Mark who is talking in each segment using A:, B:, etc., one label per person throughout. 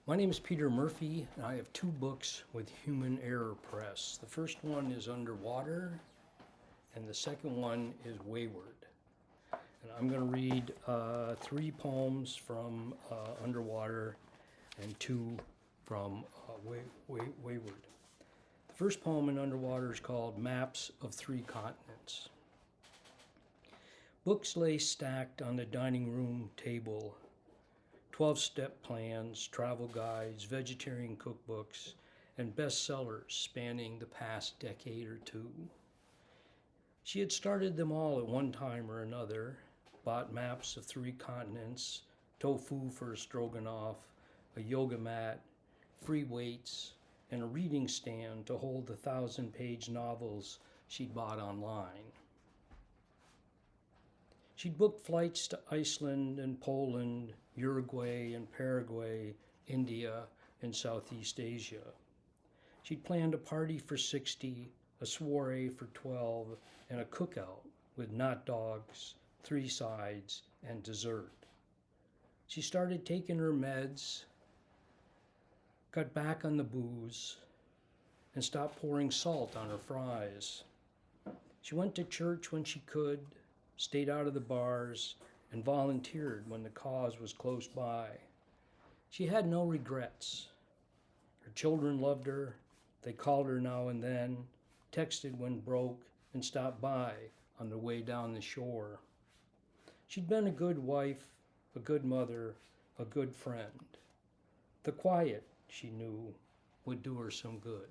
A: My name is Peter Murphy, and I have two books with Human Error Press. The first one is Underwater, and the second one is Wayward. And I'm going to read three poems from Underwater and two from Wayward. The first poem in Underwater is called Maps of Three Continents. Books lay stacked on the dining room table. 12-step plans, travel guides, vegetarian cookbooks, and bestsellers spanning the past decade or two. She had started them all at one time or another, bought maps of three continents, tofu for a stroganoff, a yoga mat, free weights, and a reading stand to hold the 1,000-page novels she'd bought online. She'd booked flights to Iceland and Poland, Uruguay and Paraguay, India, and Southeast Asia. She'd planned a party for 60, a soiree for 12, and a cookout with knot dogs, 3 sides, and dessert. She started taking her meds, cut back on the booze, and stopped pouring salt on her fries. She went to church when she could, stayed out of the bars, and volunteered when the cause was close by. She had no regrets. Her children loved her. They called her now and then, texted when broke, and stopped by on the way down the shore. She'd been a good wife, a good mother, a good friend. The quiet, she knew, would do her some good.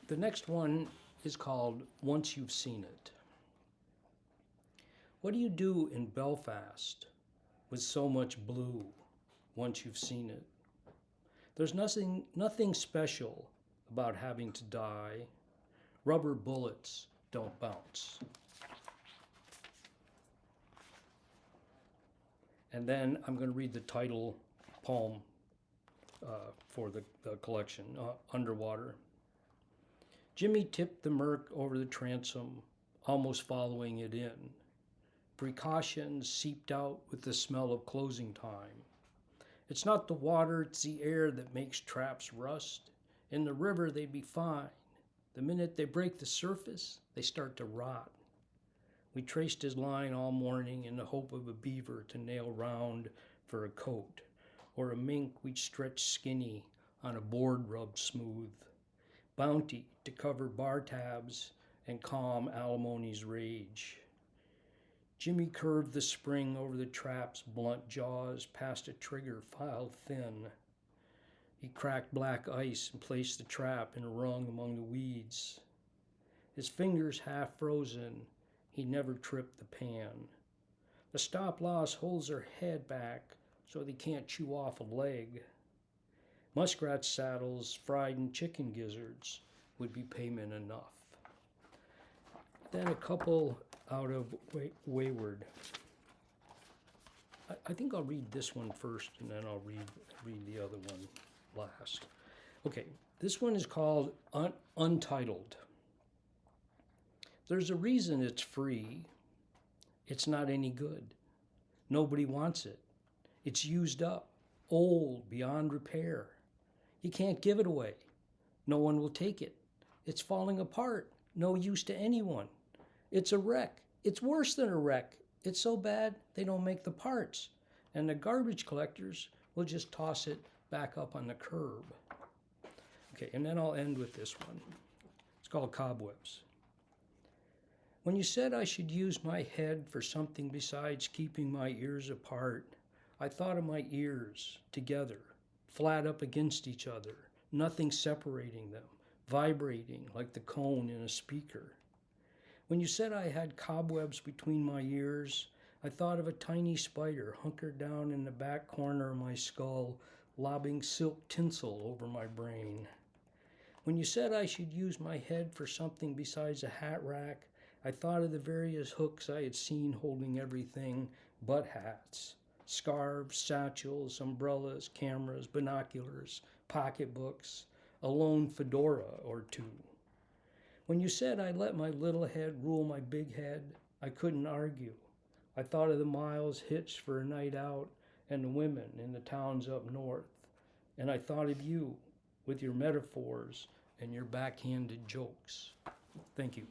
A: The next one is called Once You've Seen It. What do you do in Belfast with so much blue once you've seen it? There's nothing special about having to die. Rubber bullets don't bounce. And then I'm going to read the title poem for the collection, Underwater. Jimmy tipped the Merc over the transom, almost following it in. Precautions seeped out with the smell of closing time. It's not the water, it's the air that makes traps rust. In the river, they'd be fine. The minute they break the surface, they start to rot. We traced his line all morning in the hope of a beaver to nail round for a coat, or a mink we'd stretch skinny on a board rubbed smooth. Bounty to cover bar tabs and calm alimony's rage. Jimmy curved the spring over the trap's blunt jaws past a trigger filed thin. He cracked black ice and placed the trap in a rung among the weeds. His fingers half frozen, he never tripped the pan. The stop-loss holds her head back so they can't chew off a leg. Muskrat saddles, fried and chicken gizzards would be payment enough. Then a couple out of Wayward. I think I'll read this one first, and then I'll read the other one last. Okay, this one is called Untitled. There's a reason it's free. It's not any good. Nobody wants it. It's used up, old, beyond repair. You can't give it away. No one will take it. It's falling apart. No use to anyone. It's a wreck. It's worse than a wreck. It's so bad they don't make the parts. And the garbage collectors will just toss it back up on the curb. Okay, and then I'll end with this one. It's called Cobwebs. When you said I should use my head for something besides keeping my ears apart, I thought of my ears together, flat up against each other, nothing separating them, vibrating like the cone in a speaker. When you said I had cobwebs between my ears, I thought of a tiny spider hunkered down in the back corner of my skull, lobbing silk tinsel over my brain. When you said I should use my head for something besides a hat rack, I thought of the various hooks I had seen holding everything but hats. Scarves, satchels, umbrellas, cameras, binoculars, pocketbooks, a lone fedora or two. When you said I let my little head rule my big head, I couldn't argue. I thought of the miles hitched for a night out and the women in the towns up north. And I thought of you with your metaphors and your backhanded jokes. Thank you.